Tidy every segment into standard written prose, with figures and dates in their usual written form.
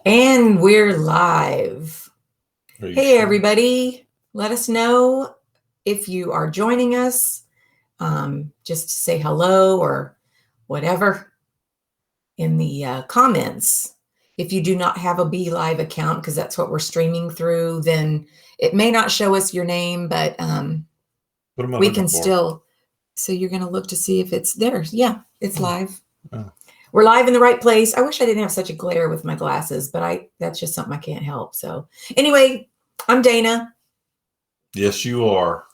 And we're live. Hey, sure? everybody. Let us know if you are joining us, just to say hello or whatever in the comments. If you do not have a Be Live account, because that's what we're streaming through, then it may not show us your name, but we can still. So you're going to look to see if it's there. Yeah, it's live. Oh. We're live in the right place. I wish I didn't have such a glare with my glasses, but that's just something I can't help. So anyway, I'm Dana. Yes, you are.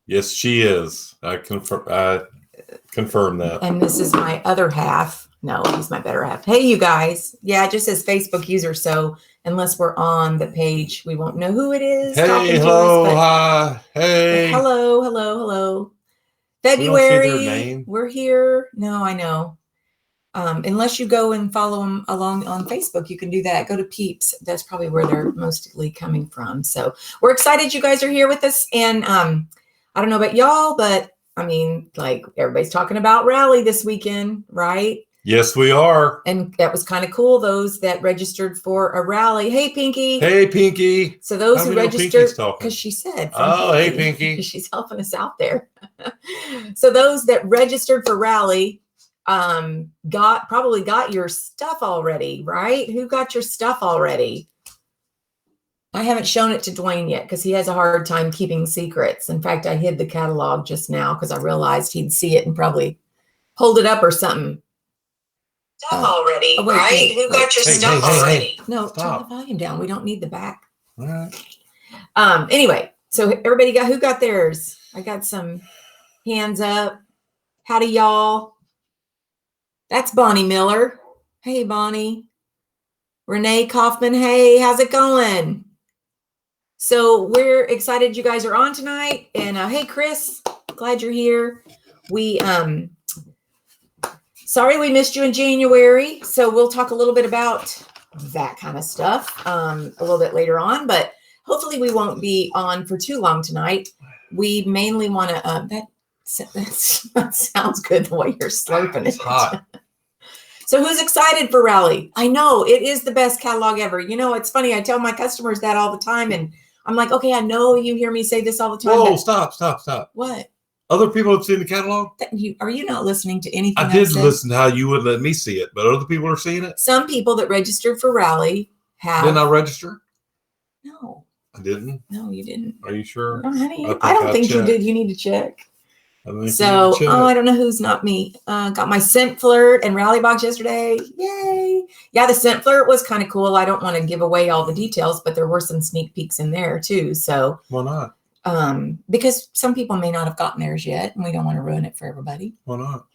Yes, she is. I confirm that. And this is my other half. No, he's my better half. Hey, you guys. Yeah, it just says Facebook user. So unless we're on the page, we won't know who it is. Hey, hello, hi, hey. Hello. February. We're here. No, I know. Unless you go and follow them along on Facebook, you can do that. Go to Peeps. That's probably where they're mostly coming from. So we're excited you guys are here with us. And I don't know about y'all, but I mean, like everybody's talking about rally this weekend, right? Yes, we are. And that was kind of cool. Those that registered for a rally. Hey, Pinky. Hey, Pinky. So those who registered, because she said, oh, hey, Pinky. She's helping us out there. So those that registered for rally, probably got your stuff already, right? Who got your stuff already? I haven't shown it to Dwayne yet because he has a hard time keeping secrets. In fact, I hid the catalog just now because I realized he'd see it and probably hold it up or something. Stuff already, wait, right? wait, Who got your stuff already? No, turn the volume down. We don't need the back. All right. Anyway, so everybody who got theirs? I got some hands up. Howdy, y'all. That's Bonnie Miller. Hey, Bonnie. Renee Kaufman. Hey, how's it going? So we're excited you guys are on tonight. And hey, Chris, glad you're here. Sorry we missed you in January. So we'll talk a little bit about that kind of stuff a little bit later on. But hopefully we won't be on for too long tonight. We mainly want to, that sounds good the way you're slurping it. It's hot. So who's excited for Rally? I know it is the best catalog ever. You know, it's funny. I tell my customers that all the time. And I'm like, okay, I know you hear me say this all the time. Whoa, stop. What? Other people have seen the catalog? Are you not listening to anything I did listen to how you would let me see it, but other people are seeing it? Some people that registered for Rally have. Didn't I register? No. I didn't? No, you didn't. Are you sure? No, honey, I don't think you did. You need to check. So, I don't know who's not me. Got my scent flirt and rally box yesterday. Yay. Yeah, the scent flirt was kind of cool. I don't want to give away all the details, but there were some sneak peeks in there too. So why not? Because some people may not have gotten theirs yet, and we don't want to ruin it for everybody. Why not?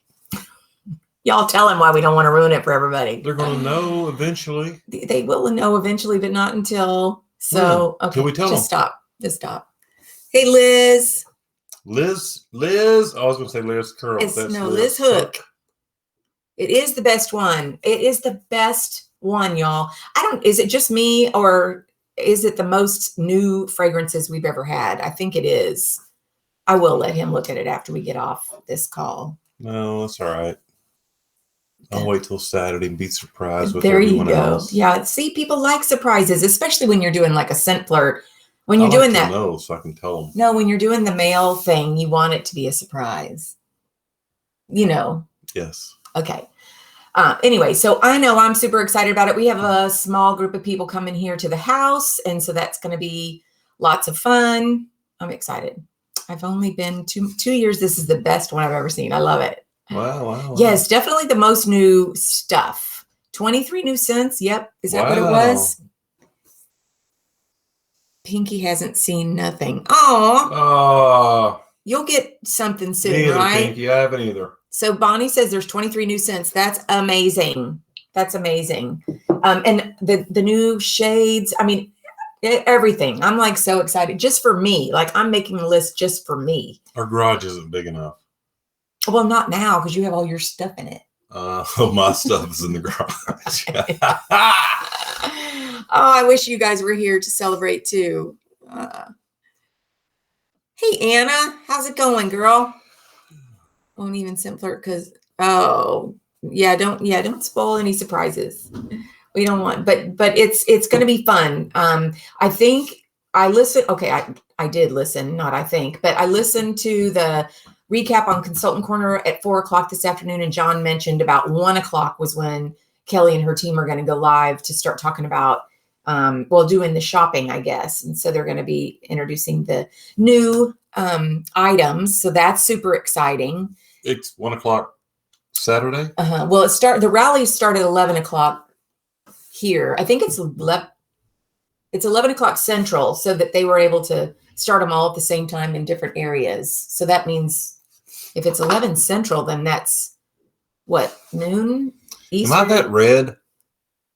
Y'all tell them why we don't want to ruin it for everybody. They're going to know eventually. They will know eventually, but not until. So, okay, we tell just them. Just stop. Hey, Liz. Liz. I was going to say Liz Curl. Liz Hook. It is the best one. It is the best one, y'all. Is it just me or is it the most new fragrances we've ever had? I think it is. I will let him look at it after we get off this call. No, that's all right. I'll wait till Saturday and be surprised with there everyone you go. else. Yeah, see, people like surprises, especially when you're doing like a scent flirt. When you're I doing like that, to know so I can tell them. No, when you're doing the mail thing, you want it to be a surprise. You know. Yes. Okay. Anyway, so I know I'm super excited about it. We have a small group of people coming here to the house, and so that's going to be lots of fun. I'm excited. I've only been 2 years. This is the best one I've ever seen. I love it. Wow. Yes, definitely the most new stuff. 23 new scents. Yep. Is that what it was? Pinky hasn't seen nothing. Oh. You'll get something soon, neither, right? Pinky, I haven't either. So Bonnie says there's 23 new scents. That's amazing. And the new shades. I mean, everything. I'm like so excited just for me. Like I'm making a list just for me. Our garage isn't big enough. Well, not now because you have all your stuff in it. My stuff is in the garage. I wish you guys were here to celebrate too. Hey, Anna, how's it going, girl? Won't even scent flirt because don't spoil any surprises. We don't want, but it's going to be fun. I think I listened. Okay, I did listen, not I think, but I listened to the recap on Consultant Corner at 4:00 this afternoon, and John mentioned about 1:00 was when Kelly and her team are going to go live to start talking about, doing the shopping, I guess. And so they're going to be introducing the new items. So that's super exciting. It's 1:00 Saturday. Well, the rallies start at 11:00 here. I think it's 11:00 Central, so that they were able to start them all at the same time in different areas. So that means if it's 11 Central, then that's what, noon Eastern? Am I that red?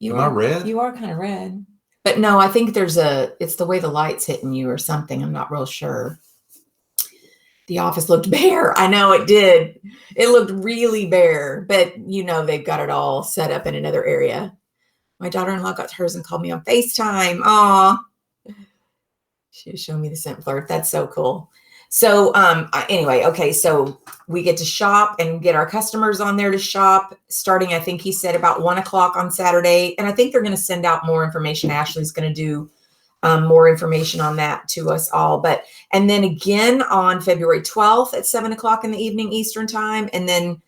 Am I red? You are kind of red. But no, I think it's the way the light's hitting you or something. I'm not real sure. The office looked bare. I know it did. It looked really bare, but they've got it all set up in another area. My daughter-in-law got hers and called me on FaceTime. Aw. She was showing me the scent flirt. That's so cool. So anyway, okay, so we get to shop and get our customers on there to shop starting, I think he said, about 1:00 on Saturday. And I think they're going to send out more information. Ashley's going to do more information on that to us all. And then again on February 12th at 7:00 in the evening Eastern time. And then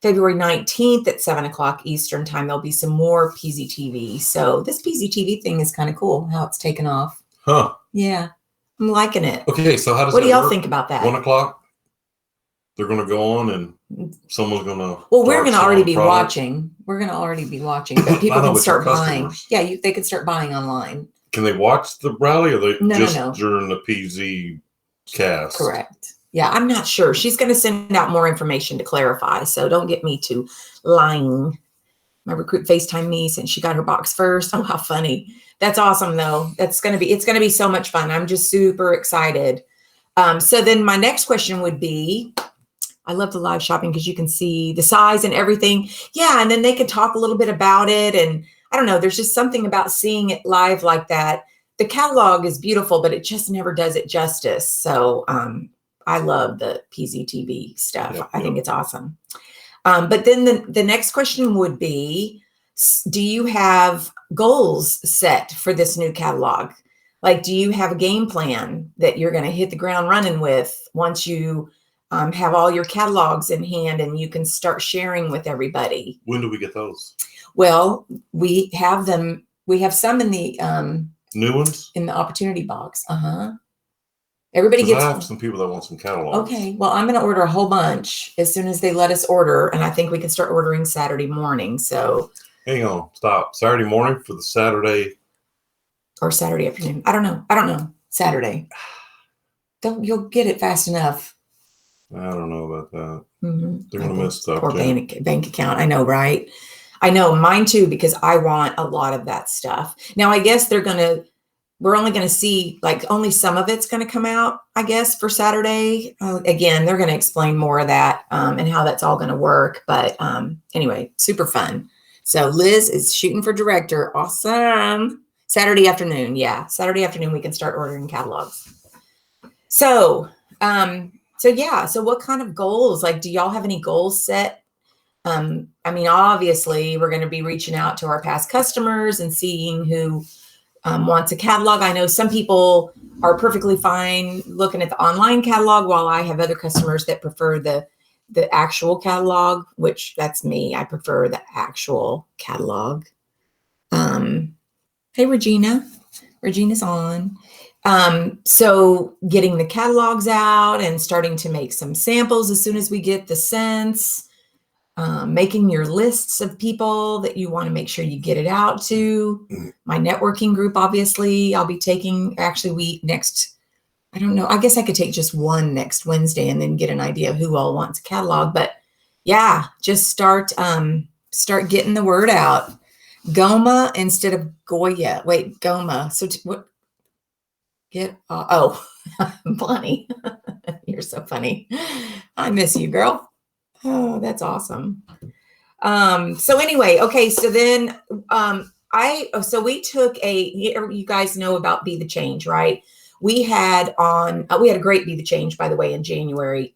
February 19th at 7:00 Eastern time, there'll be some more PZTV. So this PZTV thing is kind of cool, how it's taken off. Huh. Yeah, I'm liking it. Okay, so how does what do y'all work? think about that? 1:00? They're going to go on and someone's going to... Well, we're going to already be watching. We're going to already be watching, but people can start buying. Yeah, they can start buying online. Can they watch the rally, or they no. during the PZ cast? Correct. Yeah, I'm not sure. She's going to send out more information to clarify, so don't get me to lying. My recruit FaceTimed me since she got her box first. Oh, how funny. That's awesome, though. It's going to be so much fun. I'm just super excited. So then my next question would be, I love the live shopping because you can see the size and everything. Yeah, and then they can talk a little bit about it. And I don't know, there's just something about seeing it live like that. The catalog is beautiful, but it just never does it justice. So I love the PZTV stuff. I think it's awesome. But then the next question would be, do you have goals set for this new catalog? Like, do you have a game plan that you're going to hit the ground running with once you have all your catalogs in hand and you can start sharing with everybody? When do we get those? Well, we have them. We have some in the new ones in the opportunity box. Everybody gets. I have some people that want some catalogs. Okay, well, I'm going to order a whole bunch as soon as they let us order, and I think we can start ordering Saturday morning. So, hang on, stop. Saturday morning for the Saturday or Saturday afternoon. I don't know. Saturday. You'll get it fast enough. I don't know about that. Mm-hmm. They're going to miss stuff. Or bank account. I know, right? I know, mine too, because I want a lot of that stuff. Now, I guess we're only going to see, like, only some of it's going to come out, I guess, for Saturday. Again, they're going to explain more of that and how that's all going to work. But anyway, super fun. So Liz is shooting for director. Awesome. Saturday afternoon. Yeah, Saturday afternoon, we can start ordering catalogs. So what kind of goals? Like, do y'all have any goals set? I mean, obviously, we're going to be reaching out to our past customers and seeing who wants a catalog. I know some people are perfectly fine looking at the online catalog, while I have other customers that prefer the actual catalog, which that's me. I prefer the actual catalog. Hey, Regina. Regina's on. So getting the catalogs out and starting to make some samples as soon as we get the scents. Making your lists of people that you want to make sure you get it out to. My networking group, obviously, I'll be taking I don't know. I guess I could take just one next Wednesday and then get an idea of who all wants a catalog. But yeah, just start getting the word out. Goma instead of Goya. Wait, Goma. So what? Bonnie, you're so funny. I miss you, girl. Oh, that's awesome. So anyway, okay. So then, we took you guys know about Be the Change, right? We had a great Be the Change, by the way, in January.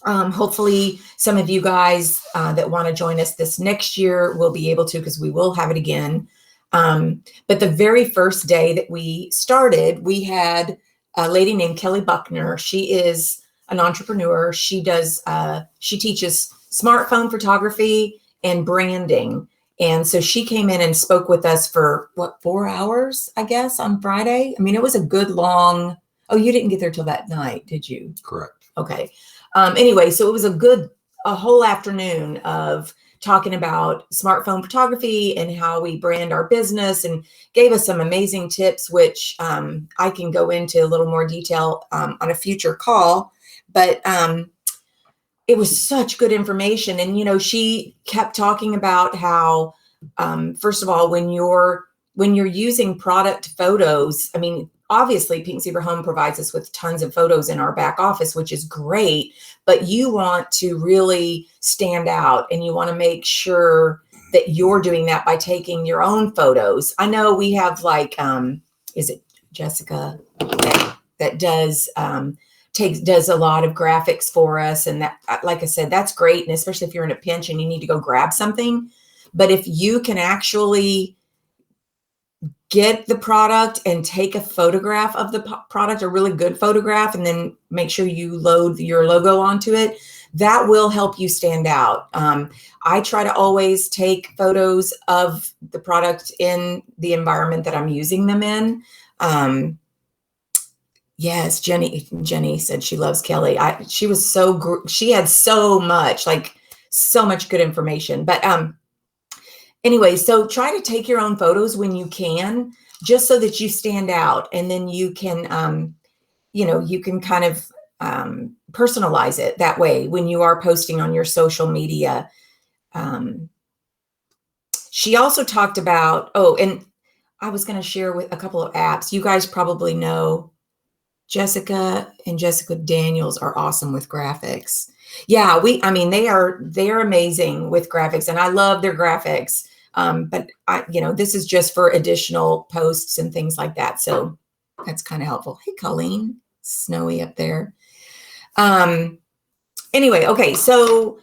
Hopefully some of you guys that want to join us this next year will be able to, because we will have it again. But the very first day that we started, we had a lady named Kelly Buckner. She is an entrepreneur. She teaches smartphone photography and branding. And so she came in and spoke with us for 4 hours, I guess, on Friday. I mean, it was a good long, oh, you didn't get there till that night, did you? Correct. Okay. Anyway, so it was a whole afternoon of talking about smartphone photography and how we brand our business, and gave us some amazing tips, which I can go into a little more detail on a future call. But it was such good information. And, she kept talking about how, first of all, when you're using product photos, I mean, obviously Pink Zebra Home provides us with tons of photos in our back office, which is great, but you want to really stand out, and you want to make sure that you're doing that by taking your own photos. I know we have is it Jessica that does does a lot of graphics for us. And that, like I said, that's great. And especially if you're in a pinch and you need to go grab something, but if you can actually get the product and take a photograph of the product, a really good photograph, and then make sure you load your logo onto it, that will help you stand out. I try to always take photos of the product in the environment that I'm using them in. Yes, Jenny said she loves Kelly. She was she had so much good information. But anyway, so try to take your own photos when you can, just so that you stand out, and then you can, you can kind of personalize it that way when you are posting on your social media. She also talked about, and I was going to share with a couple of apps. You guys probably know Jessica and Jessica Daniels are awesome with graphics. Yeah, they're amazing with graphics, and I love their graphics. But this is just for additional posts and things like that. So that's kind of helpful. Hey, Colleen, snowy up there. Anyway, okay. So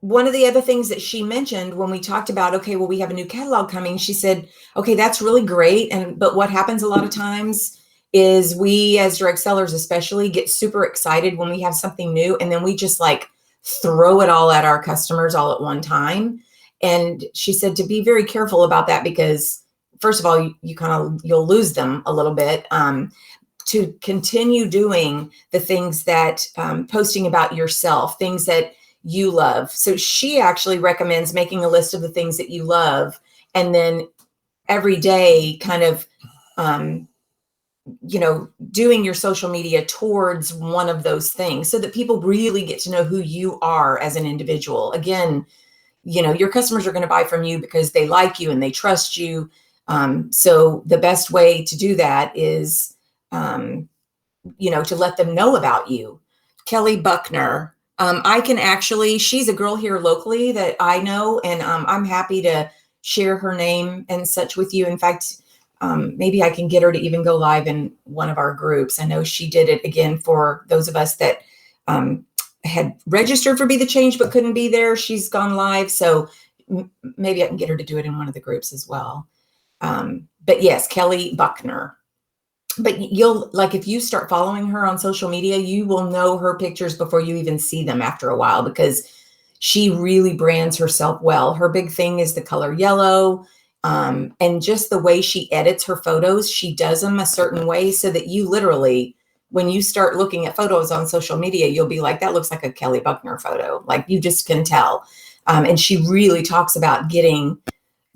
one of the other things that she mentioned when we talked about, okay, well, we have a new catalog coming. She said, okay, that's really great. But what happens a lot of times is we, as direct sellers especially, get super excited when we have something new, and then we just throw it all at our customers all at one time. And she said to be very careful about that, because first of all, you'll lose them a little bit. To continue doing the things that posting about yourself, things that you love. So she actually recommends making a list of the things that you love, and then every day kind of doing your social media towards one of those things, so that people really get to know who you are as an individual. Again, your customers are going to buy from you because they like you and they trust you. So the best way to do that is, to let them know about you. Kelly Buckner. She's a girl here locally that I know, and I'm happy to share her name and such with you. In fact, maybe I can get her to even go live in one of our groups. I know she did it again for those of us that had registered for Be the Change but couldn't be there. She's gone live. So maybe I can get her to do it in one of the groups as well. But yes, Kelly Buckner. But if you start following her on social media, you will know her pictures before you even see them after a while, because she really brands herself well. Her big thing is the color yellow. And just the way she edits her photos, she does them a certain way so that you literally, when you start looking at photos on social media, you'll be like, that looks like a Kelly Buckner photo. You just can tell. And she really talks about getting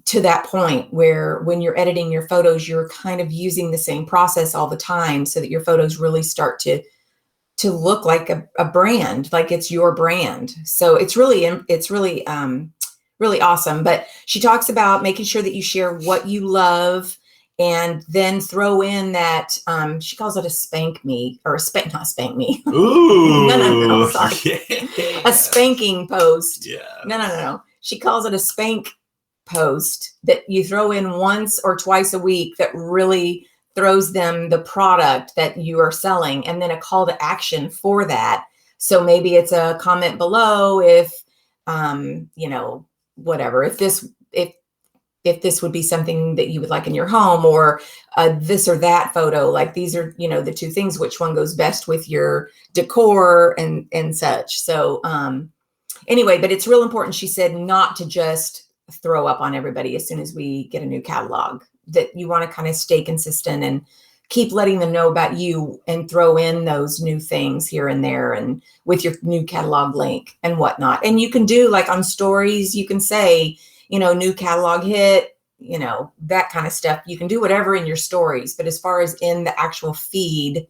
to that point where when you're editing your photos, you're kind of using the same process all the time, so that your photos really start to look like a brand, like it's your brand. So it's really really awesome. But she talks about making sure that you share what you love, and then throw in that, she calls it a spank me, or not spank me. Ooh. No, sorry. Yeah. A spanking post. Yeah. No. She calls it a spank post that you throw in once or twice a week that really throws them the product that you are selling, and then a call to action for that. So maybe it's a comment below if, whatever, if if this would be something that you would like in your home, or this or that photo. Like these are, you know, the two things, which one goes best with your decor and such. So anyway, but it's real important, she said, not to just throw up on everybody as soon as we get a new catalog, that you want to kind of stay consistent and keep letting them know about you and throw in those new things here and there and with your new catalog link and whatnot. And you can do like on stories, you can say, you know, new catalog hit, you know, that kind of stuff. You can do whatever in your stories, but as far as in the actual feed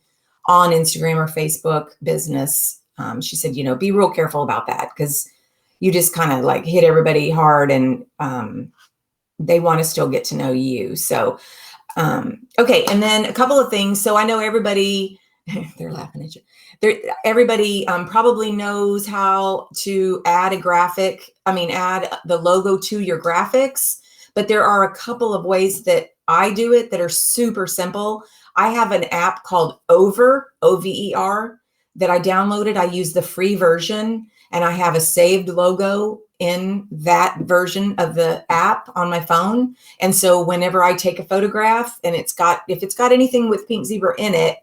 on Instagram or Facebook business, she said, you know, be real careful about that, because you just kind of like hit everybody hard, and they want to still get to know you. So okay, and then a couple of things. So I know everybody, they're laughing at you. Everybody probably knows how to add a graphic. I mean, add the logo to your graphics. But there are a couple of ways that I do it that are super simple. I have an app called Over, O-V-E-R, that I downloaded. I use the free version, and I have a saved logo in that version of the app on my phone. And so whenever I take a photograph and if it's got anything with Pink Zebra in it,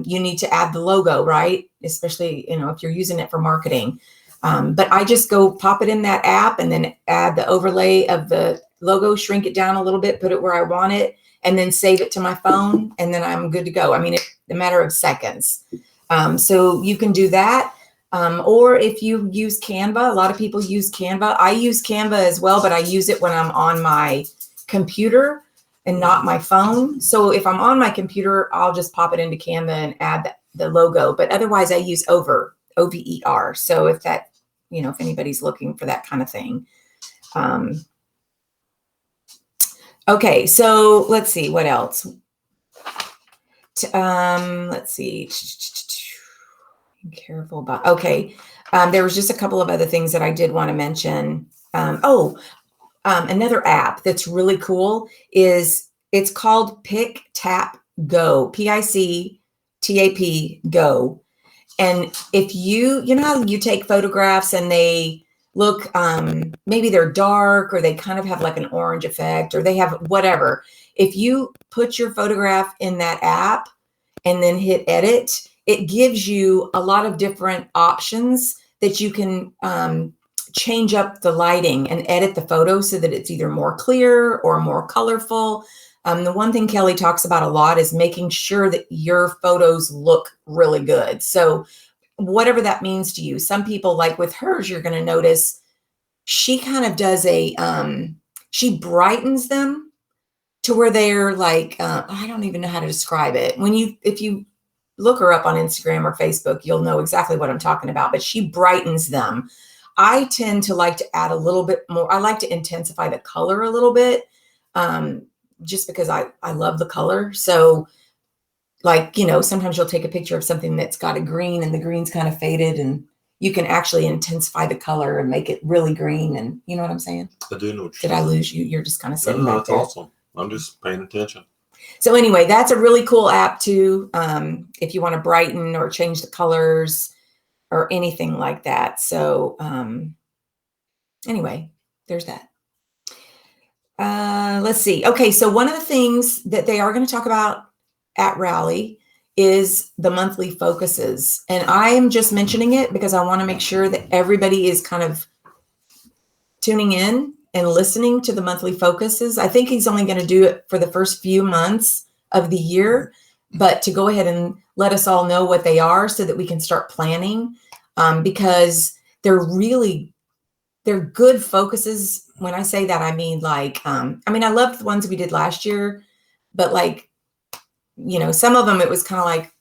you need to add the logo, right? Especially, you know, if you're using it for marketing. But I just go pop it in that app and then add the overlay of the logo, shrink it down a little bit, put it where I want it, and then save it to my phone. And then I'm good to go. I mean, it's a matter of seconds. So you can do that. Or if you use Canva, a lot of people use Canva. I use Canva as well, but I use it when I'm on my computer and not my phone. So if I'm on my computer, I'll just pop it into Canva and add the logo. But otherwise, I use Over, O-V-E-R. So if that, you know, if anybody's looking for that kind of thing. Okay, so let's see what else. Let's see. Careful about, okay. There was just a couple of other things that I did want to mention. Another app that's really cool is, it's called Pick Tap Go, P-I-C-T-A-P Go. And if you know how you take photographs and they look, maybe they're dark, or they kind of have like an orange effect, or they have whatever. If you put your photograph in that app and then hit edit, it gives you a lot of different options that you can change up the lighting and edit the photo so that it's either more clear or more colorful. The one thing Kelly talks about a lot is making sure that your photos look really good. So whatever that means to you, some people, like with hers, you're going to notice she kind of does she brightens them to where they're like, I don't even know how to describe it. If you look her up on Instagram or Facebook, you'll know exactly what I'm talking about, but she brightens them. I tend to like to add a little bit more. I like to intensify the color a little bit, just because I love the color. So like, you know, sometimes you'll take a picture of something that's got a green and the green's kind of faded, and you can actually intensify the color and make it really green. And you know what I'm saying? I do know what Did I lose you? You're just kind of sitting No, back that's there. awesome. I'm just paying attention. So anyway, that's a really cool app too. If you want to brighten or change the colors or anything like that. So anyway, there's that. Let's see. Okay, so one of the things that they are going to talk about at Rally is the monthly focuses. And I am just mentioning it because I want to make sure that everybody is kind of tuning in and listening to the monthly focuses. I think he's only going to do it for the first few months of the year, but to go ahead and let us all know what they are so that we can start planning, because they're good focuses. When I say that, I mean like, I love the ones we did last year, but like, you know, some of them, it was kind of like,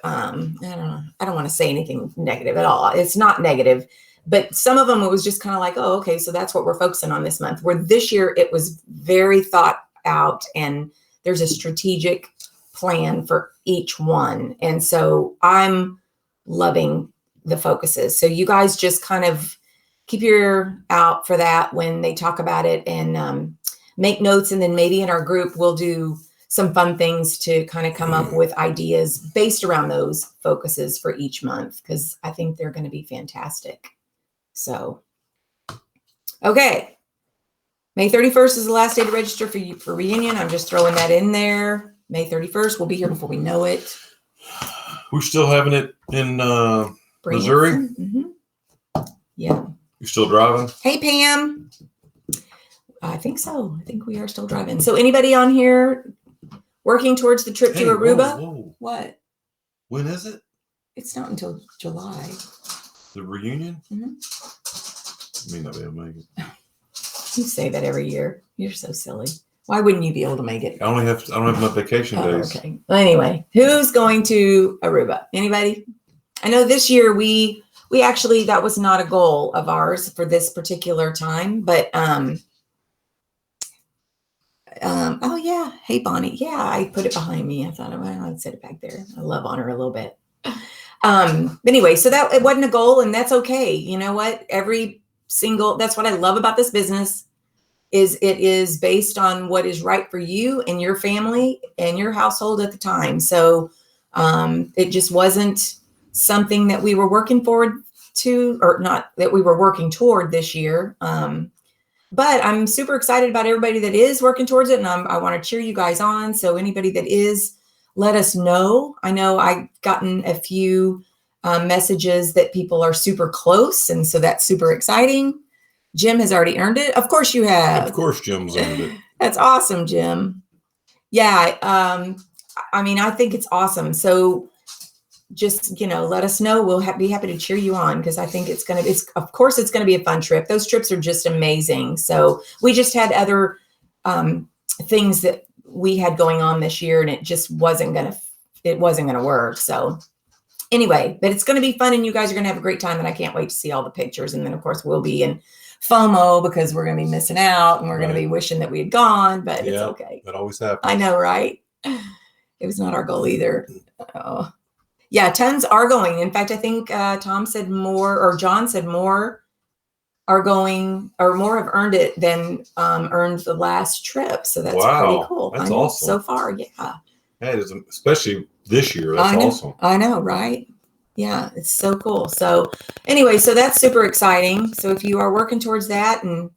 I don't know. I don't want to say anything negative at all. It's not negative, but some of them, it was just kind of like, oh, okay, so that's what we're focusing on this month. Where this year it was very thought out, and there's a strategic plan for each one. And so I'm loving the focuses. So you guys just kind of keep your ear out for that when they talk about it, and make notes. And then maybe in our group, we'll do some fun things to kind of come up with ideas based around those focuses for each month, because I think they're going to be fantastic. So, okay. May 31st is the last day to register for reunion. I'm just throwing that in there. May 31st. We'll be here before we know it. We're still having it in Missouri? Mm-hmm. Yeah. You still driving? Hey, Pam. I think so. I think we are still driving. So anybody on here working towards the trip to Aruba? Whoa. What? When is it? It's not until July. The reunion? Mm-hmm. May not be able to make it. You say that every year. You're so silly. Why wouldn't you be able to make it? I don't have enough vacation days. Okay. Well, anyway, who's going to Aruba? Anybody? I know this year we actually, that was not a goal of ours for this particular time, but oh yeah. Hey, Bonnie. Yeah, I put it behind me. I thought, well, I'd set it back there. I love on her a little bit. But anyway, so that it wasn't a goal, and that's okay. You know what? That's what I love about this business is it is based on what is right for you and your family and your household at the time. So it just wasn't something that we were working forward to, or not that we were working toward this year. But I'm super excited about everybody that is working towards it. And I want to cheer you guys on. So anybody that is, let us know. I know I've gotten a few messages that people are super close. And so that's super exciting. Jim has already earned it. Of course you have. Of course Jim's earned it. That's awesome, Jim. Yeah. I mean, I think it's awesome. So just, let us know. We'll be happy to cheer you on, because I think of course it's going to be a fun trip. Those trips are just amazing. So we just had other things that we had going on this year, and it just wasn't going to work. So anyway, but it's going to be fun, and you guys are going to have a great time, and I can't wait to see all the pictures. And then of course we'll be in FOMO because we're going to be missing out, and we're going to be wishing that we had gone, but it's okay. That always happens. I know, right? It was not our goal either. Oh. Yeah, tons are going. In fact, I think Tom said more, or John said more are going, or more have earned it than earned the last trip. So that's pretty cool. That's awesome. So far, yeah. That is, especially this year. That's awesome. I know, right? Yeah, it's so cool. So anyway, so that's super exciting. So if you are working towards that, and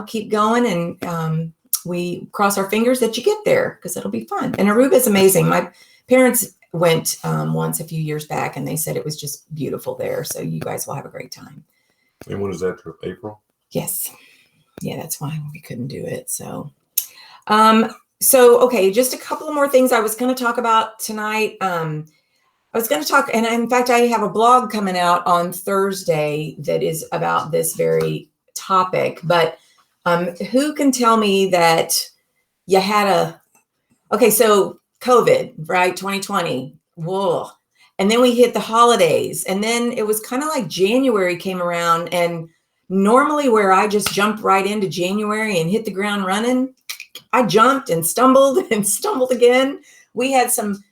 keep going, and we cross our fingers that you get there, because it'll be fun. And Aruba is amazing. My parents went once a few years back, and they said it was just beautiful there. So you guys will have a great time. And when is that trip? April? Yes. Yeah, that's why we couldn't do it. So, okay, just a couple of more things I was going to talk about tonight. I was going to talk, and in fact, I have a blog coming out on Thursday that is about this very topic. But who can tell me that you had so COVID, right? 2020. Whoa. And then we hit the holidays, and then it was kind of like January came around, and normally where I just jumped right into January and hit the ground running, I jumped and stumbled again. We had some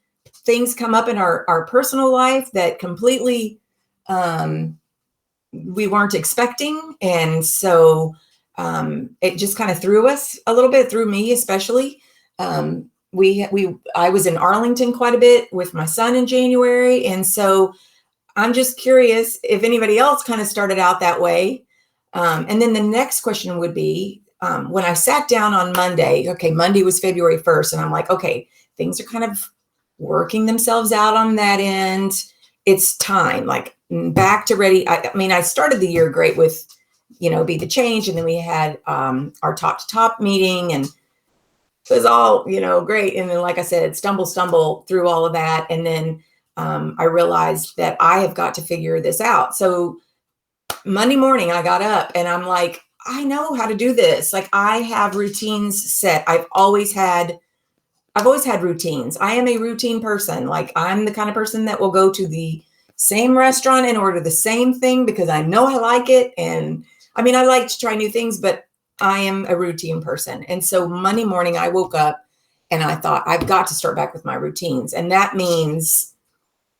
things come up in our personal life that completely we weren't expecting. And so it just kind of threw us a little bit, threw me especially. I was in Arlington quite a bit with my son in January. And so I'm just curious if anybody else kind of started out that way. And then the next question would be, when I sat down on Monday, Monday was February 1st. And I'm like, okay, things are kind of working themselves out on that end. It's time, like back to ready. I started the year great with, Be the Change. And then we had our top to top meeting, and it was all, great. And then, like I said, stumble through all of that. And then I realized that I have got to figure this out. So Monday morning, I got up and I'm like, I know how to do this. Like, I have routines set. I've always had routines. I am a routine person. Like, I'm the kind of person that will go to the same restaurant and order the same thing because I know I like it. And I like to try new things, but I am a routine person. And so Monday morning I woke up and I thought, I've got to start back with my routines. And that means,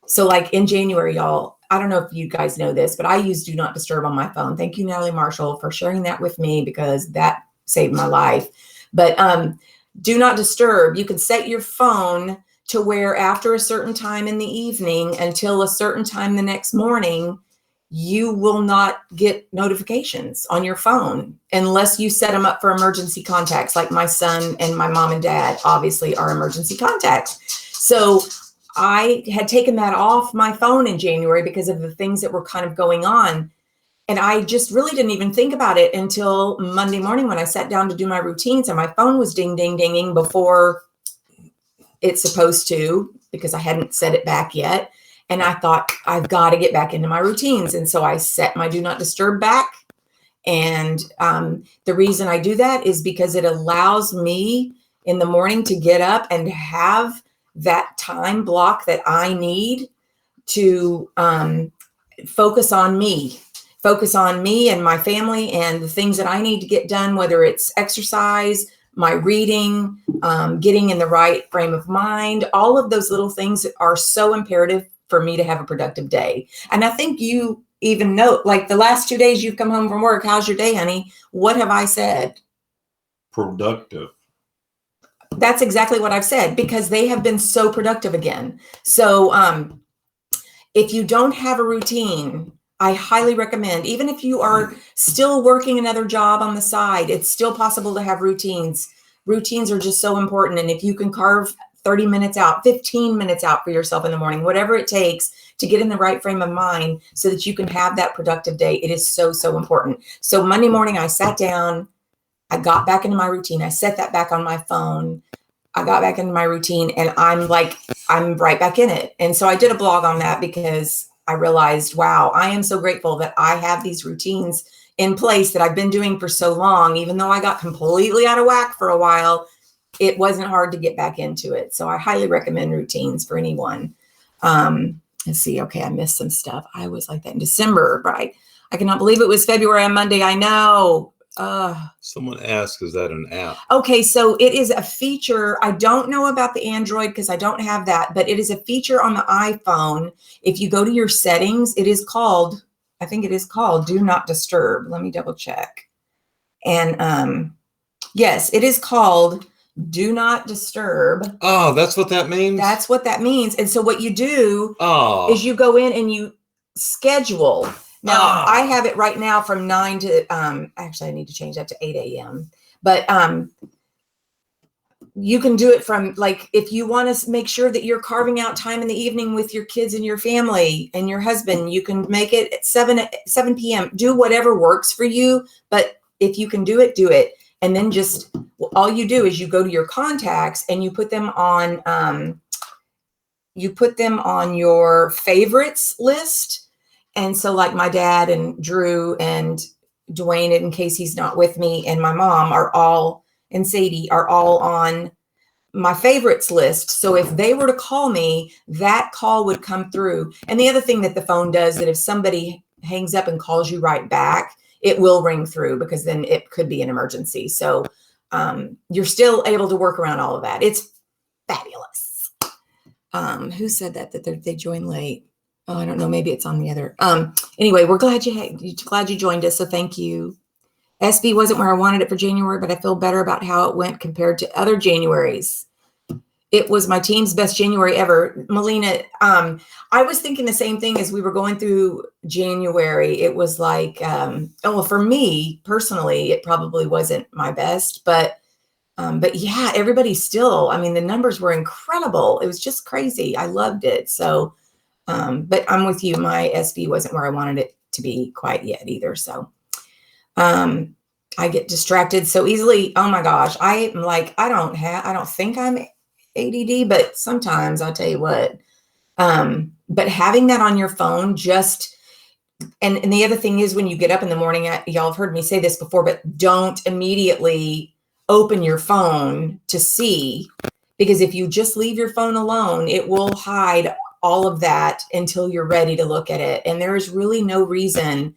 so like in January, y'all, I don't know if you guys know this, but I use Do Not Disturb on my phone. Thank you, Natalie Marshall, for sharing that with me, because that saved my life. But Do Not Disturb, you can set your phone to where after a certain time in the evening until a certain time the next morning, you will not get notifications on your phone unless you set them up for emergency contacts. Like my son and my mom and dad obviously are emergency contacts. So I had taken that off my phone in January because of the things that were kind of going on. And I just really didn't even think about it until Monday morning when I sat down to do my routines, and my phone was ding, ding, dinging before it's supposed to, because I hadn't set it back yet. And I thought, I've got to get back into my routines. And so I set my do not disturb back. And the reason I do that is because it allows me in the morning to get up and have that time block that I need to focus on me and my family and the things that I need to get done, whether it's exercise, my reading, getting in the right frame of mind. All of those little things are so imperative for me to have a productive day. And I think you even know, like the last 2 days you've come home from work, how's your day, honey? What have I said? Productive. That's exactly what I've said, because they have been so productive again. So if you don't have a routine, I highly recommend, even if you are still working another job on the side, it's still possible to have routines. Routines are just so important. And if you can carve 30 minutes out, 15 minutes out for yourself in the morning, whatever it takes to get in the right frame of mind so that you can have that productive day, it is so, so important. So Monday morning, I sat down, I got back into my routine. I set that back on my phone. I got back into my routine, and I'm right back in it. And so I did a blog on that because I realized, wow, I am so grateful that I have these routines in place that I've been doing for so long. Even though I got completely out of whack for a while, it wasn't hard to get back into it. So I highly recommend routines for anyone. Let's see. Okay, I missed some stuff. I was like that in December, right? I cannot believe it was February on Monday. I know. Someone asked, is that an app? Okay, so it is a feature. I don't know about the Android because I don't have that, but it is a feature on the iPhone. If you go to your settings, it is called, I think it is called Do Not Disturb. Let me double check. And yes, it is called Do Not Disturb. Oh, that's what that means? That's what that means. And so what you do is you go in and you schedule. Now, I have it right now from 9 to, actually, I need to change that to 8 a.m. But you can do it from, like, if you want to make sure that you're carving out time in the evening with your kids and your family and your husband, you can make it at 7 p.m. Do whatever works for you. But if you can do it, do it. And then just, all you do is you go to your contacts and you put them on your favorites list. And so like my dad and Drew and Dwayne, in case he's not with me, and my mom and Sadie are all on my favorites list. So if they were to call me, that call would come through. And the other thing that the phone does, that if somebody hangs up and calls you right back, it will ring through, because then it could be an emergency. So you're still able to work around all of that. It's fabulous. Who said that they joined late? Oh, I don't know. Maybe it's on the other. Anyway, we're glad you joined us. So thank you. SB wasn't where I wanted it for January, but I feel better about how it went compared to other Januaries. It was my team's best January ever. Melina, I was thinking the same thing as we were going through January. It was like, for me personally, it probably wasn't my best, but yeah, everybody still, I mean, the numbers were incredible. It was just crazy. I loved it. So, but I'm with you. My SB wasn't where I wanted it to be quite yet either. So, I get distracted so easily. Oh my gosh. I'm like, I don't think I'm ADD, but sometimes I'll tell you what, but having that on your phone and the other thing is, when you get up in the morning, y'all have heard me say this before, but don't immediately open your phone to see, because if you just leave your phone alone, it will hide all of that until you're ready to look at it. And there is really no reason,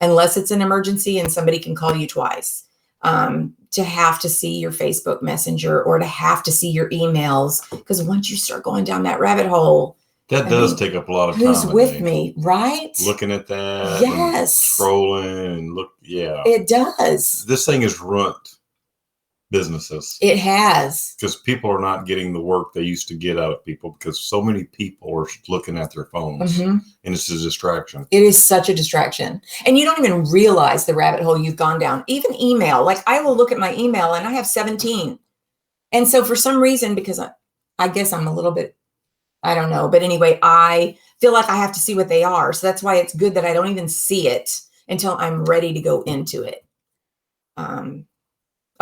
unless it's an emergency and somebody can call you twice, to have to see your Facebook Messenger or to have to see your emails. Because once you start going down that rabbit hole, that does take up a lot of time. Who's with me, right? Looking at that. Yes. And scrolling and look. Yeah. It does. This thing is runt. businesses. It has. Because people are not getting the work they used to get out of people because so many people are looking at their phones and it's a distraction. It is such a distraction. And you don't even realize the rabbit hole you've gone down. Even email, like I will look at my email and I have 17. And so for some reason, because I guess I'm a little bit, I don't know. But anyway, I feel like I have to see what they are. So that's why it's good that I don't even see it until I'm ready to go into it.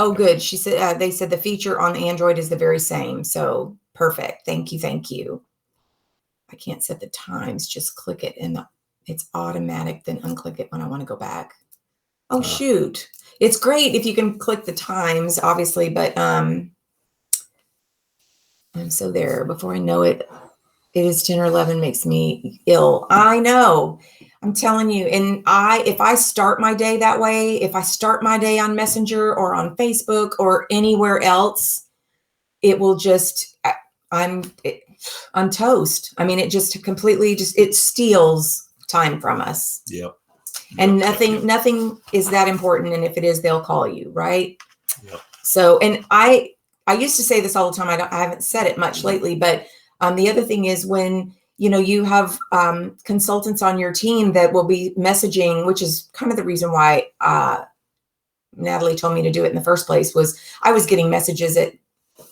Oh, good. She said, they said the feature on the Android is the very same. So perfect. Thank you. Thank you. I can't set the times. Just click it and it's automatic. Then unclick it when I want to go back. Oh, shoot. It's great if you can click the times, obviously, but I'm so there. Before I know it, it is 10 or 11 makes me ill. I know. I'm telling you. And if I start my day that way, if I start my day on Messenger or on Facebook or anywhere else, it will just, I'm toast. I mean, it just completely it steals time from us. Yep. And nothing is that important. And if it is, they'll call you, right? Yep. So, and I used to say this all the time. I haven't said it much lately, but the other thing is when, you have consultants on your team that will be messaging, which is kind of the reason why Natalie told me to do it in the first place, was I was getting messages at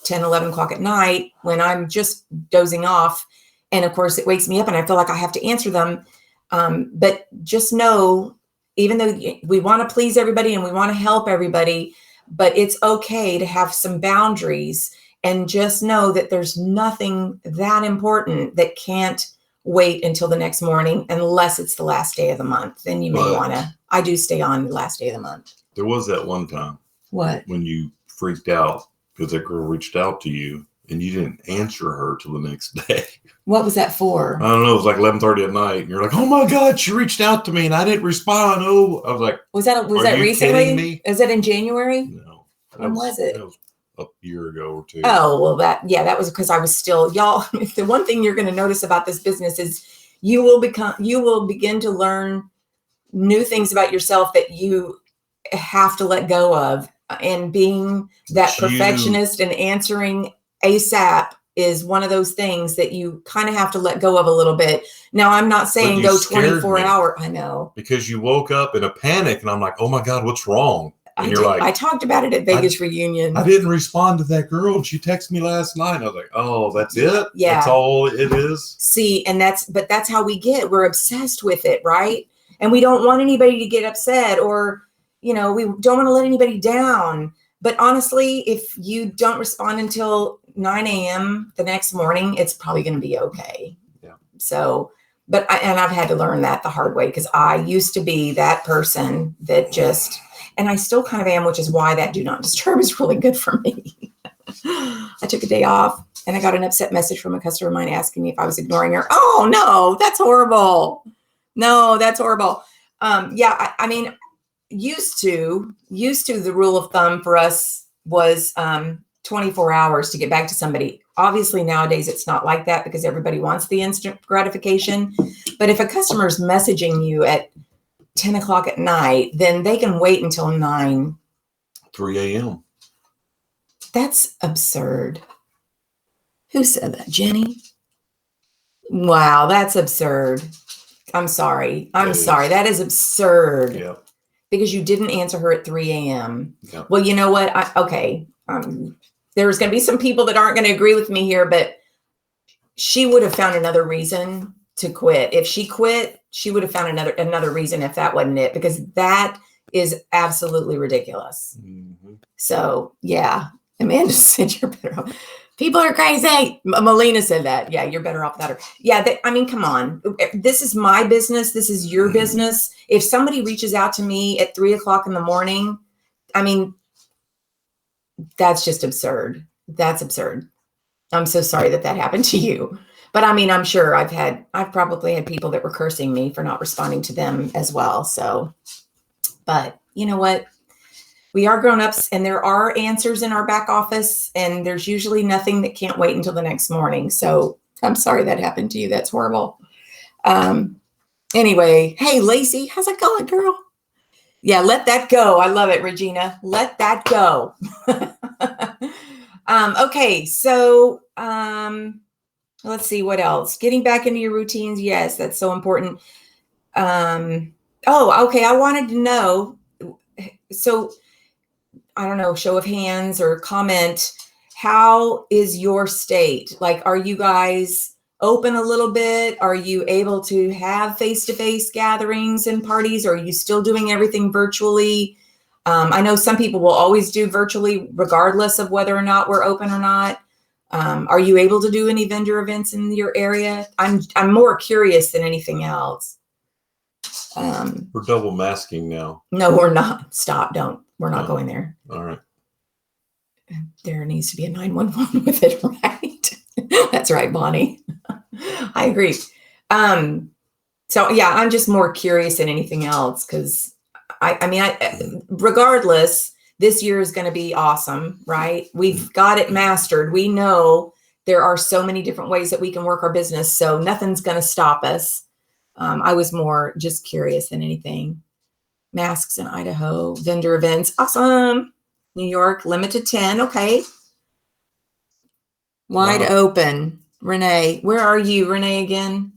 10, 11 o'clock at night when I'm just dozing off. And of course it wakes me up and I feel like I have to answer them. But just know, even though we want to please everybody and we want to help everybody, but it's okay to have some boundaries and just know that there's nothing that important that can't wait until the next morning, unless it's the last day of the month. Then you may want to, I do stay on the last day of the month. There was that one time. What? When you freaked out because that girl reached out to you and you didn't answer her till the next day. What was that for? I don't know. It was like 11:30 at night. And you're like, oh my God, she reached out to me and I didn't respond. Oh, I was like, was that recently? Is it in January? No. When was it? That was a year ago or two. Oh, well, that was because I was still, y'all, the one thing you're going to notice about this business is you will begin to learn new things about yourself that you have to let go of. And being that perfectionist and answering ASAP is one of those things that you kind of have to let go of a little bit. Now, I'm not saying go 24 hour. I know. Because you woke up in a panic and I'm like, oh my God, what's wrong? And you're like, I talked about it at Vegas reunion. I didn't respond to that girl. And she texted me last night. I was like, oh, that's it? Yeah. That's all it is? See, and that's how we get. We're obsessed with it, right? And we don't want anybody to get upset or, we don't want to let anybody down. But honestly, if you don't respond until 9 a.m. the next morning, it's probably going to be okay. Yeah. So, and I've had to learn that the hard way because I used to be that person that just, and I still kind of am, which is why that do not disturb is really good for me. I took a day off and I got an upset message from a customer of mine asking me if I was ignoring her. Oh, no, that's horrible. No, that's horrible. Yeah, I mean, used to the rule of thumb for us was 24 hours to get back to somebody. Obviously, nowadays, it's not like that because everybody wants the instant gratification. But if a customer is messaging you at 10 o'clock at night, then they can wait until 3 a.m. That's absurd. Who said that? Jenny? Wow, that's absurd. I'm sorry. That is absurd. Yep. Because you didn't answer her at 3 a.m. Yep. Well, you know what? There's going to be some people that aren't going to agree with me here, but she would have found another reason to quit. If she quit, she would have found another reason if that wasn't it, because that is absolutely ridiculous. Mm-hmm. So, yeah. Amanda said you're better off. People are crazy. Melina said that. Yeah, you're better off without her. Yeah, come on. This is my business. This is your business. If somebody reaches out to me at 3 o'clock in the morning, that's just absurd. That's absurd. I'm so sorry that happened to you. But I'm sure I've probably had people that were cursing me for not responding to them as well. So, but you know what? We are grown-ups and there are answers in our back office and there's usually nothing that can't wait until the next morning. So I'm sorry that happened to you. That's horrible. Anyway, hey, Lacey, how's it going, girl? Yeah, let that go. I love it, Regina. Let that go. Okay, so let's see what else. Getting back into your routines. Yes, that's so important. Oh, okay. I wanted to know. So I don't know, show of hands or comment. How is your state? Like, are you guys open a little bit? Are you able to have face-to-face gatherings and parties? Or are you still doing everything virtually? I know some people will always do virtually regardless of whether or not we're open or not. Are you able to do any vendor events in your area? I'm more curious than anything else. We're double masking now. No, we're not. Stop. Don't. We're not going there. All right. There needs to be a 911 with it, right? That's right, Bonnie. I agree. So yeah, I'm just more curious than anything else because I mean, regardless, this year is going to be awesome, right? We've got it mastered. We know there are so many different ways that we can work our business, so nothing's going to stop us. I was more just curious than anything. Masks in Idaho, vendor events, awesome. New York, limited 10, okay. Wide open. Renee, where are you, Renee, again?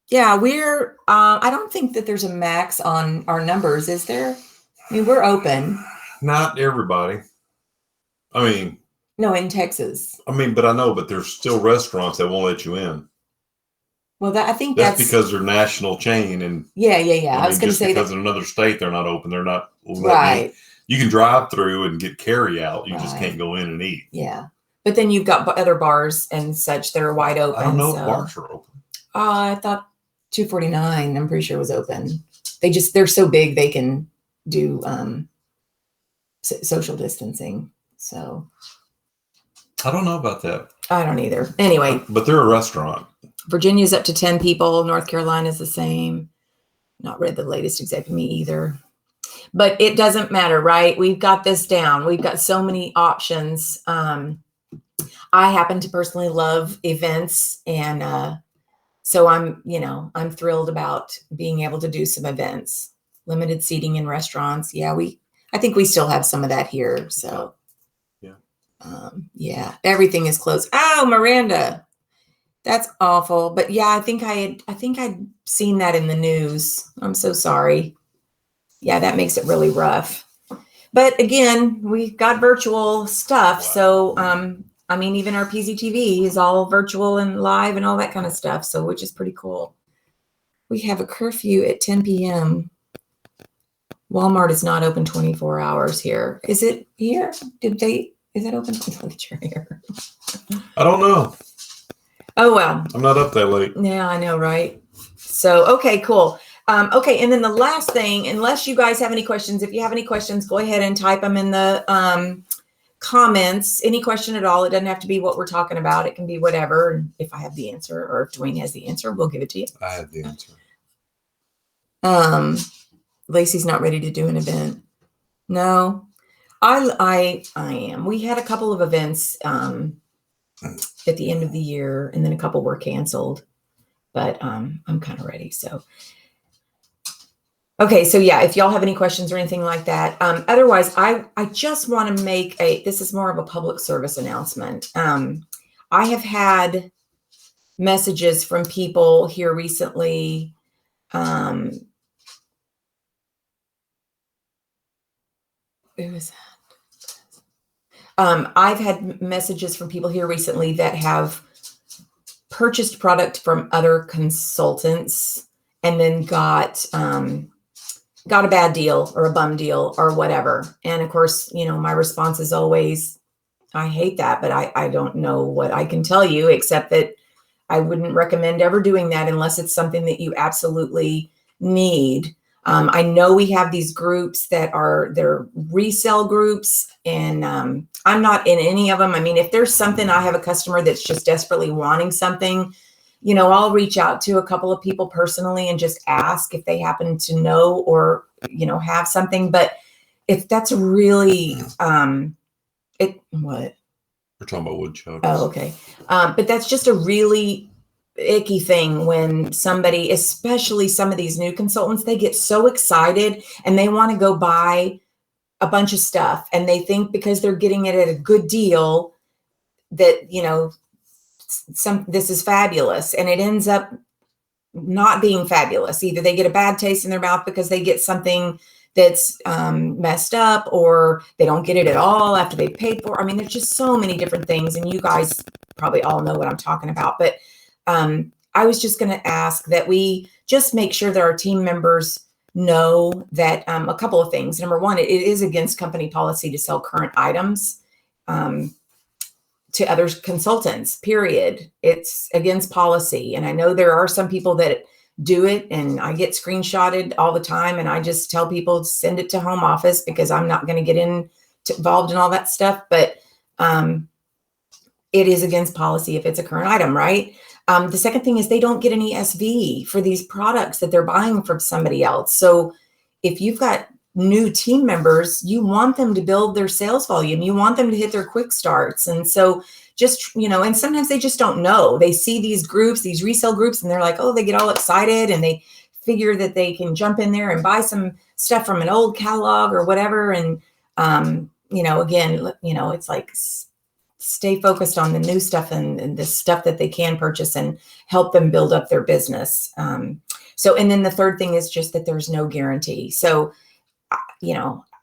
Yeah, we're, I don't think that there's a max on our numbers, is there? I mean, we're open. Not everybody. I mean. No, in Texas. I mean, but I know, but there's still restaurants that won't let you in. Well, I think that's because they're national chain. And yeah. I was going to say because in another state, they're not open. They're not. Right. You can drive through and get carry out. You just can't go in and eat. Yeah. But then you've got other bars and such that are wide open. I don't know if bars are open. I thought 249, I'm pretty sure was open. They're so big they can do social distancing. So I don't know about that. I don't either. Anyway. But they're a restaurant. Virginia's up to 10 people. North Carolina's the same. Not read the latest executive me either. But it doesn't matter, right? We've got this down. We've got so many options. I happen to personally love events, and so I'm thrilled about being able to do some events. Limited seating in restaurants. Yeah, I think we still have some of that here. So yeah, everything is closed. Oh, Miranda. That's awful. But yeah, I think I'd seen that in the news. I'm so sorry. Yeah, that makes it really rough. But again, we've got virtual stuff. Wow. So, I mean, even our PZTV is all virtual and live and all that kind of stuff. So, which is pretty cool. We have a curfew at 10 p.m. Walmart is not open 24 hours here. Is it here? Is it open? Here? I don't know. Oh, well. I'm not up that late. Yeah, I know, right? So, okay, cool. Okay, and then the last thing, unless you guys have any questions, if you have any questions, go ahead and type them in the comments. Any question at all. It doesn't have to be what we're talking about. It can be whatever. And if I have the answer or if Dwayne has the answer, we'll give it to you. I have the answer. Lacey's not ready to do an event. No, I am. We had a couple of events at the end of the year, and then a couple were canceled, but I'm kind of ready. So, okay. So yeah, if y'all have any questions or anything like that, otherwise I just want to make this is more of a public service announcement. I have had messages from people here recently. Who was that? I've had messages from people here recently that have purchased product from other consultants and then got a bad deal or a bum deal or whatever. And of course, my response is always, I hate that, but I don't know what I can tell you except that I wouldn't recommend ever doing that unless it's something that you absolutely need. I know we have these groups they're resale groups, and I'm not in any of them. I mean, if there's something, I have a customer that's just desperately wanting something, I'll reach out to a couple of people personally and just ask if they happen to know or, have something. But if that's really, what? We're talking about wood chucks. Oh, okay. But that's just a really icky thing when somebody, especially some of these new consultants, they get so excited and they want to go buy a bunch of stuff, and they think because they're getting it at a good deal that, this is fabulous, and it ends up not being fabulous. Either they get a bad taste in their mouth because they get something that's messed up, or they don't get it at all after they paid for it. I mean, there's just so many different things, and you guys probably all know what I'm talking about. But I was just going to ask that we just make sure that our team members know that a couple of things. Number one, it is against company policy to sell current items to other consultants, period. It's against policy. And I know there are some people that do it, and I get screenshotted all the time, and I just tell people to send it to home office because I'm not going to get involved in all that stuff. But it is against policy if it's a current item, right? The second thing is they don't get any SV for these products that they're buying from somebody else. So if you've got new team members, you want them to build their sales volume. You want them to hit their quick starts. And so just, and sometimes they just don't know. They see these groups, these resale groups, and they're like, oh, they get all excited and they figure that they can jump in there and buy some stuff from an old catalog or whatever. And, again, it's like, stay focused on the new stuff and the stuff that they can purchase and help them build up their business. And then the third thing is just that there's no guarantee. So,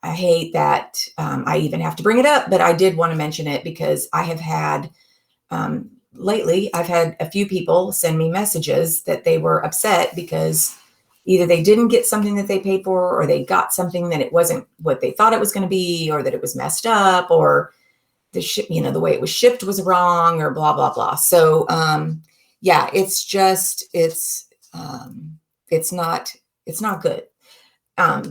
I hate that I even have to bring it up, but I did want to mention it because I have had, lately, I've had a few people send me messages that they were upset because either they didn't get something that they paid for, or they got something that it wasn't what they thought it was going to be, or that it was messed up, or the way it was shipped was wrong, or blah, blah, blah. So, it's not good.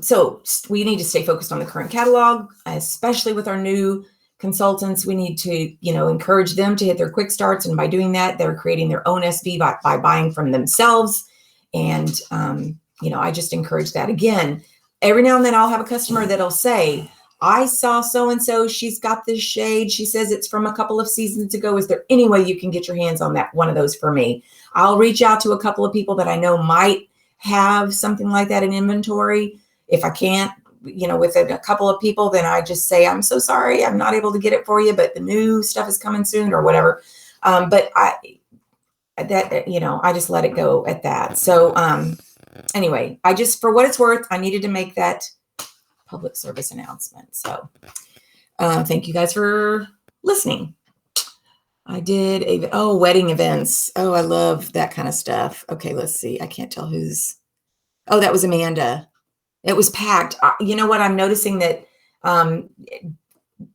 So we need to stay focused on the current catalog, especially with our new consultants. We need to, encourage them to hit their quick starts. And by doing that, they're creating their own SV by buying from themselves. And, I just encourage that. Again, every now and then I'll have a customer that'll say, I saw so-and-so, she's got this shade. She says it's from a couple of seasons ago. Is there any way you can get your hands on one of those for me? I'll reach out to a couple of people that I know might have something like that in inventory. If I can't, with a couple of people, then I just say, I'm so sorry, I'm not able to get it for you, but the new stuff is coming soon or whatever. But I just let it go at that. So anyway, for what it's worth, I needed to make that public service announcement. So thank you guys for listening. I did wedding events. Oh, I love that kind of stuff. Okay, let's see. I can't tell that was Amanda. It was packed. You know what? I'm noticing that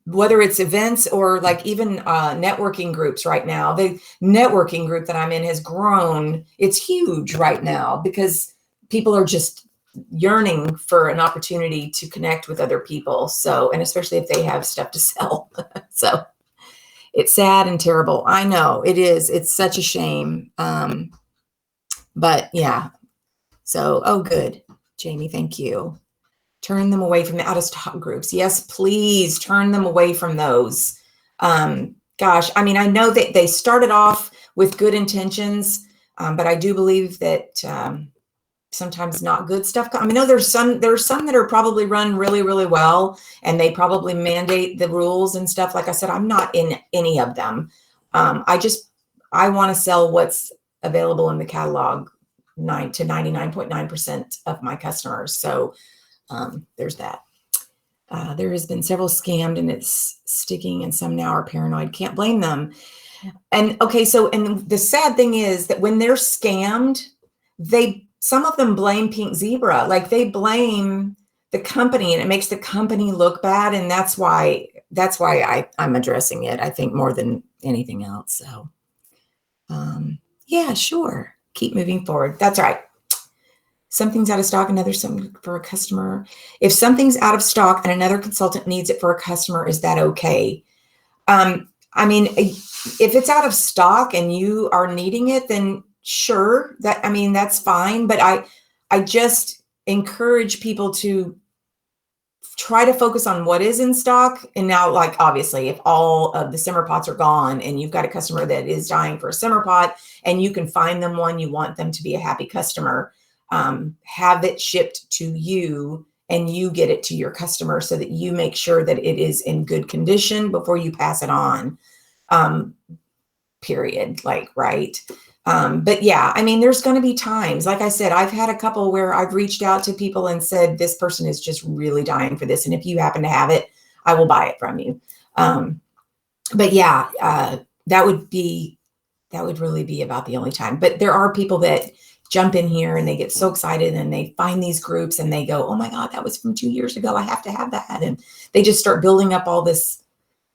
whether it's events or like even networking groups right now, the networking group that I'm in has grown. It's huge right now because people are just yearning for an opportunity to connect with other people. So, and especially if they have stuff to sell. So it's sad and terrible. I know it is. It's such a shame. But yeah. So, good. Jamie, thank you. Turn them away from the out of stock groups. Yes, please turn them away from those. Gosh, I mean, I know that they started off with good intentions, but I do believe that sometimes not good stuff. I mean, no, there's some that are probably run really, really well, and they probably mandate the rules and stuff. Like I said, I'm not in any of them. I want to sell what's available in the catalog to 99.9% of my customers. So there's that. There has been several scammed and it's sticking, and some now are paranoid. Can't blame them. And okay, and the sad thing is that when they're scammed, some of them blame Pink Zebra, like they blame the company, and it makes the company look bad. And that's why I'm addressing it, I think, more than anything else. So, yeah, sure. Keep moving forward. That's right. Something's out of stock, something for a customer. If something's out of stock and another consultant needs it for a customer, is that okay? I mean, if it's out of stock and you are needing it, then sure, that's fine. But I just encourage people to try to focus on what is in stock. And now, like, obviously, if all of the simmer pots are gone and you've got a customer that is dying for a simmer pot and you can find them one, you want them to be a happy customer, have it shipped to you and you get it to your customer so that you make sure that it is in good condition before you pass it on. Period. Like, right. But yeah, I mean, there's going to be times, like I said, I've had a couple where I've reached out to people and said, this person is just really dying for this. And if you happen to have it, I will buy it from you. But yeah, that would really be about the only time. But there are people that jump in here and they get so excited and they find these groups and they go, oh my God, that was from 2 years ago. I have to have that. And they just start building up all this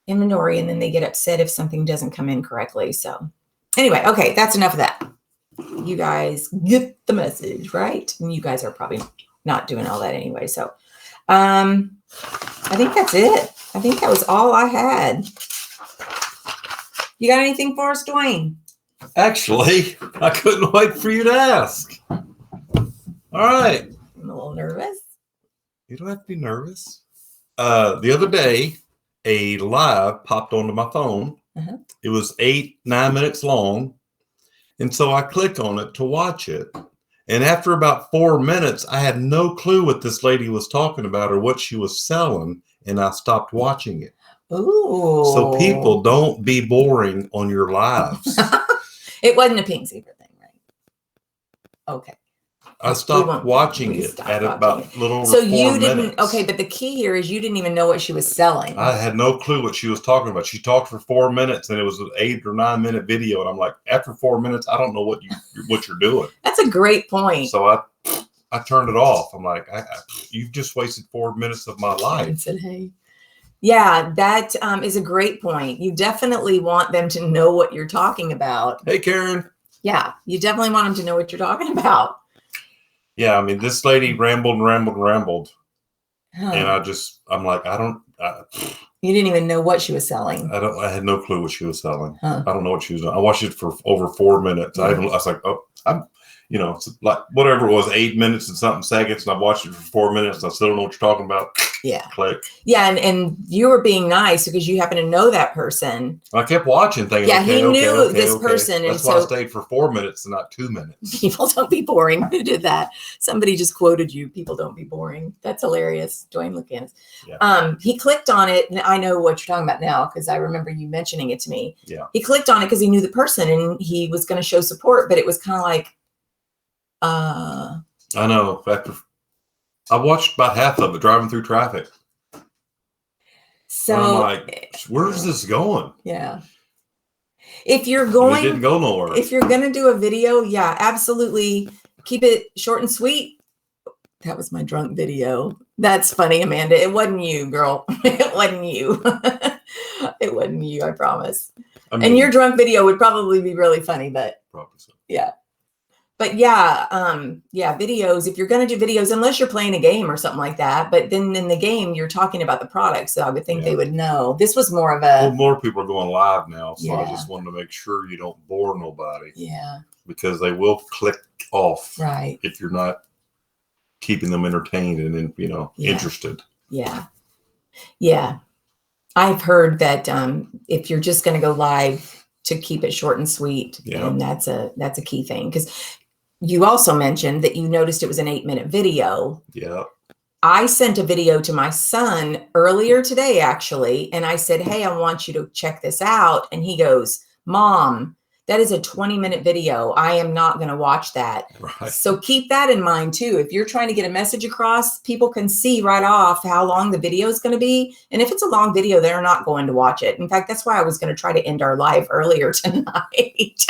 inventory, and then they get upset if something doesn't come in correctly. So anyway, okay, that's enough of that. You guys get the message, right? And you guys are probably not doing all that anyway. So I think that's it. I think that was all I had. You got anything for us, Dwayne? Actually, I couldn't wait for you to ask. All right. I'm a little nervous. You don't have to be nervous. The other day, a live popped onto my phone. Uh-huh. It was 8-9 minutes long. And so I click on it to watch it. And after about 4 minutes, I had no clue what this lady was talking about or what she was selling. And I stopped watching it. Ooh. So people, don't be boring on your lives. It wasn't a pink zebra thing, right? Okay. I stopped watching it at about little over 4 you didn't, minutes. okay, but the key here is you didn't even know what she was selling. I had no clue what she was talking about. She talked for 4 minutes and it was an 8 or 9 minute video. And I'm like, after 4 minutes, I don't know what you're doing. That's a great point. So I turned it off. I'm like, you've just wasted 4 minutes of my life. And said, hey. Yeah, that is a great point. You definitely want them to know what you're talking about. Hey, Karen. Yeah, you definitely want them to know what you're talking about. Yeah, I mean, this lady rambled and rambled and rambled. Huh. And I'm like, you didn't even know what she was selling. I had no clue what she was selling. Huh. I don't know what she was doing. I watched it for over 4 minutes. I was like, it's like whatever it was, 8 minutes and something seconds. And I watched it for 4 minutes. And I still don't know what you're talking about. Yeah. Click. Yeah. And you were being nice because you happen to know that person. I kept watching things. Yeah, he knew this person. That's why I stayed for 4 minutes and not 2 minutes. People don't be boring. Who did that? Somebody just quoted you. People don't be boring. That's hilarious. Dwayne Lucanis. Yeah. He clicked on it. And I know what you're talking about now because I remember you mentioning it to me. Yeah. He clicked on it because he knew the person and he was going to show support, but it was kind of like, I know. I watched about half of it driving through traffic. So and I'm like, where's this going? Yeah. If you're going, it didn't go nowhere. If you're going to do a video, yeah, absolutely. Keep it short and sweet. That was my drunk video. That's funny, Amanda. It wasn't you, girl. It wasn't you. It wasn't you, I promise. I mean, and your drunk video would probably be really funny, but probably so. Yeah. But yeah, videos, if you're going to do videos, unless you're playing a game or something like that, but then in the game, you're talking about the product. So I would think they would know. This was more of a... Well, more people are going live now. So I just wanted to make sure you don't bore nobody. Yeah. Because they will click off. Right. If you're not keeping them entertained and, interested. Yeah. Yeah. I've heard that if you're just going to go live, to keep it short and sweet. Yeah. And that's a key thing. Because you also mentioned that you noticed it was an 8-minute video. Yeah. I sent a video to my son earlier today, actually. And I said, hey, I want you to check this out. And he goes, Mom, that is a 20-minute video. I am not going to watch that. Right. So keep that in mind too. If you're trying to get a message across, people can see right off how long the video is going to be. And if it's a long video, they're not going to watch it. In fact, that's why I was going to try to end our live earlier tonight.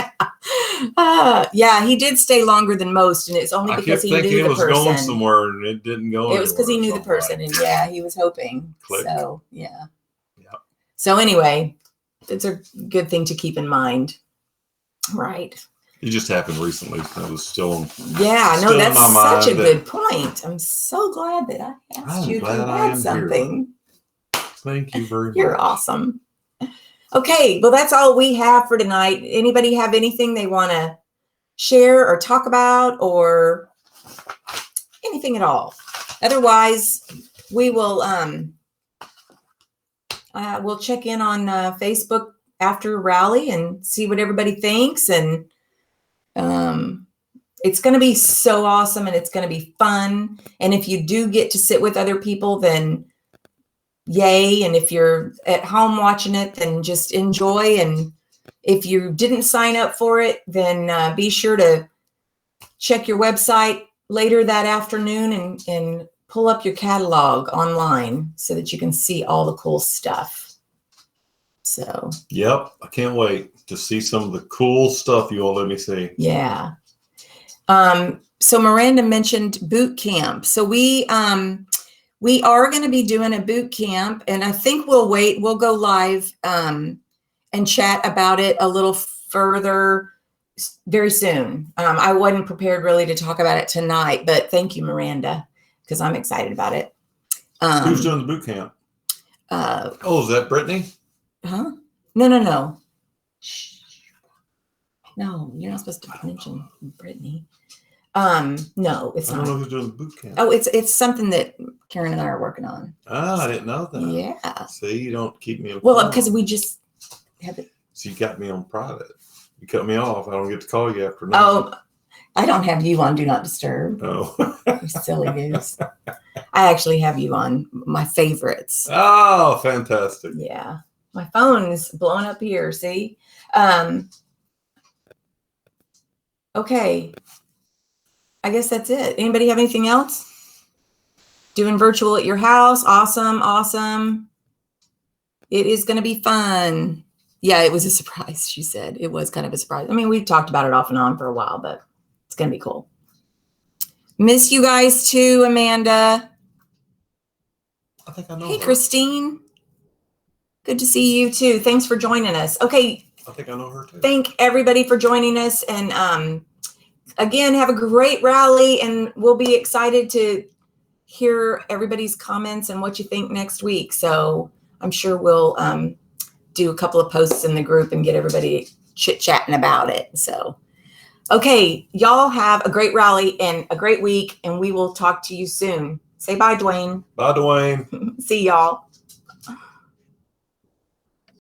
Yeah, he did stay longer than most. And it's only because he knew the person. I kept thinking it was going somewhere and it didn't go anywhere. It was because he knew the person. And yeah, he was hoping. Click. So yeah. So anyway, it's a good thing to keep in mind. Right. It just happened recently. It was still. Yeah, no, that's such a good point. I'm so glad that I asked you to add something. Here. Thank you very much. You're awesome. Okay, well, that's all we have for tonight. Anybody have anything they want to share or talk about or anything at all? Otherwise, we will we'll check in on Facebook after rally and see what everybody thinks. And It's going to be so awesome, and it's going to be fun. And if you do get to sit with other people, then yay. And if you're at home watching it, then just enjoy. And if you didn't sign up for it, then be sure to check your website later that afternoon and pull up your catalog online so that you can see all the cool stuff. So. Yep. I can't wait to see some of the cool stuff you all let me see. Yeah. So Miranda mentioned boot camp. So we are going to be doing a boot camp, and I think we'll go live and chat about it a little further very soon. I wasn't prepared really to talk about it tonight, but thank you, Miranda, because I'm excited about it. Who's doing the boot camp? Is that Brittany? Huh? No. Shh. No, you're not supposed to mention Brittany. No, it's not. I don't know who's doing the boot camp. Oh, it's something that Karen and I are working on. Ah, I didn't know that. Yeah. See, you don't keep me informed. Well, because we just have it. So you got me on private. You cut me off. I don't get to call you after 9. Oh, I don't have you on Do Not Disturb. Oh. You silly goose. I actually have you on my favorites. Oh, fantastic. Yeah. My phone is blowing up here. See? Okay. I guess that's it. Anybody have anything else? Doing virtual at your house? Awesome. It is going to be fun. Yeah, it was a surprise, she said. It was kind of a surprise. I mean, we've talked about it off and on for a while, but it's going to be cool. Miss you guys too, Amanda. I think I know Hey, her. Christine. Good to see you too. Thanks for joining us. Okay. I think I know her too. Thank everybody for joining us. And again, have a great rally, and we'll be excited to hear everybody's comments and what you think next week. So I'm sure we'll do a couple of posts in the group and get everybody chit-chatting about it. So, okay, y'all have a great rally and a great week, and we will talk to you soon. Say bye, Dwayne. Bye, Dwayne. See y'all.